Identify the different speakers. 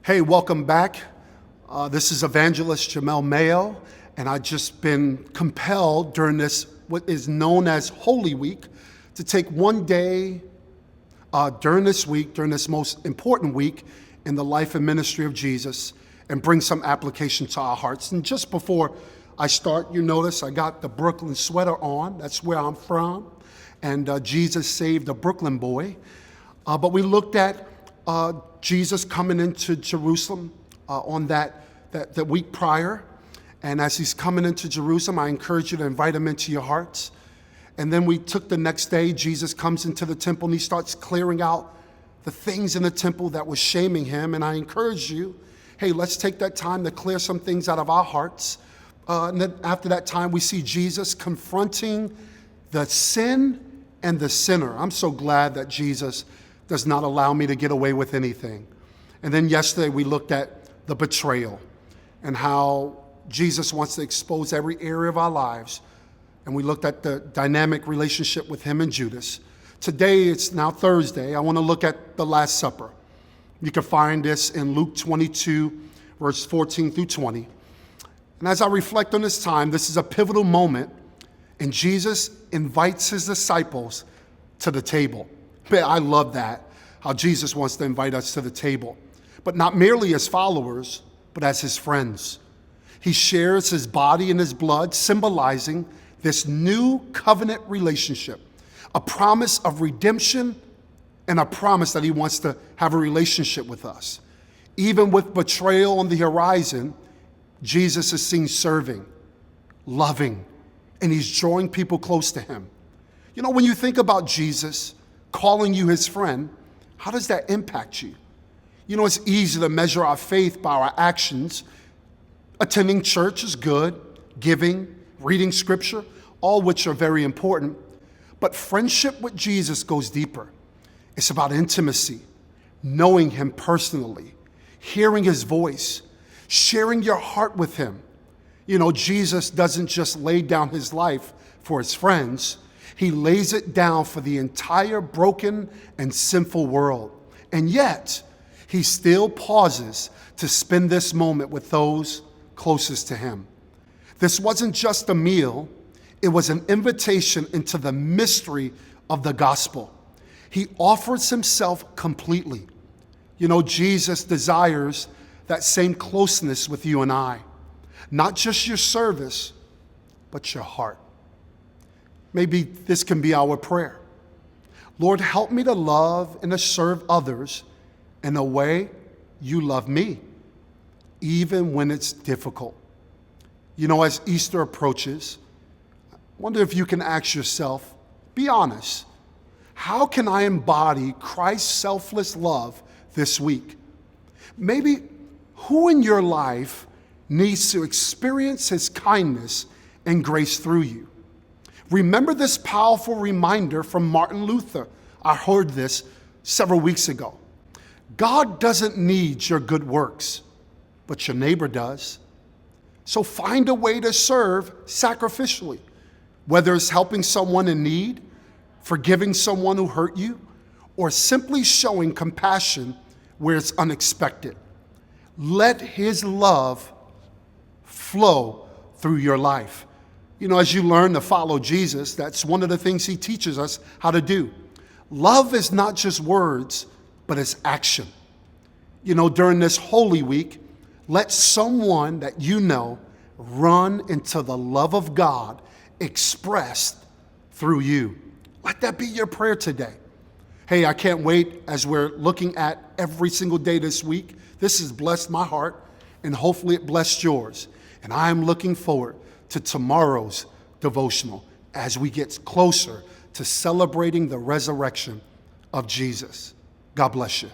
Speaker 1: Hey, welcome back. This is Evangelist Jamel Mayo, and I've just been compelled during this, what is known as Holy Week, to take one day during this week, during this most important week in the life and ministry of Jesus, and bring some application to our hearts. And just before I start, you notice I got the Brooklyn sweater on. That's where I'm from. And Jesus saved a Brooklyn boy. But we looked at Jesus coming into Jerusalem on that week prior. And as he's coming into Jerusalem, I encourage you to invite him into your hearts. And then we took the next day, Jesus comes into the temple and he starts clearing out the things in the temple that was shaming him. And I encourage you, hey, let's take that time to clear some things out of our hearts. And then after that time, we see Jesus confronting the sin and the sinner. I'm so glad that Jesus does not allow me to get away with anything. And then yesterday we looked at the betrayal and how Jesus wants to expose every area of our lives. And we looked at the dynamic relationship with him and Judas. Today, it's now Thursday. I want to look at the Last Supper. You can find this in Luke 22, verse 14 through 20. And as I reflect on this time, this is a pivotal moment, and Jesus invites his disciples to the table. Man, I love that, how Jesus wants to invite us to the table, but not merely as followers, but as his friends. He shares his body and his blood, symbolizing this new covenant relationship, a promise of redemption and a promise that he wants to have a relationship with us. Even with betrayal on the horizon, Jesus is seen serving, loving, and he's drawing people close to him. You know, when you think about Jesus calling you his friend, how does that impact you? You know, it's easy to measure our faith by our actions. Attending church is good, giving, reading scripture, all which are very important. But friendship with Jesus goes deeper. It's about intimacy, knowing him personally, hearing his voice, sharing your heart with him. You know, Jesus doesn't just lay down his life for his friends. He lays it down for the entire broken and sinful world. And yet, he still pauses to spend this moment with those closest to him. This wasn't just a meal. It was an invitation into the mystery of the gospel. He offers himself completely. You know, Jesus desires that same closeness with you and I. Not just your service, but your heart. Maybe this can be our prayer. Lord, help me to love and to serve others in a way you love me, even when it's difficult. You know, as Easter approaches, I wonder if you can ask yourself, be honest, how can I embody Christ's selfless love this week? Maybe who in your life needs to experience his kindness and grace through you? Remember this powerful reminder from Martin Luther. I heard this several weeks ago. God doesn't need your good works, but your neighbor does. So find a way to serve sacrificially, whether it's helping someone in need, forgiving someone who hurt you, or simply showing compassion where it's unexpected. Let his love flow through your life. You know, as you learn to follow Jesus, that's one of the things he teaches us how to do. Love is not just words, but it's action. You know, during this Holy Week, let someone that you know run into the love of God expressed through you. Let that be your prayer today. Hey, I can't wait as we're looking at every single day this week. This has blessed my heart, and hopefully it blessed yours. And I'm looking forward to tomorrow's devotional as we get closer to celebrating the resurrection of Jesus. God bless you.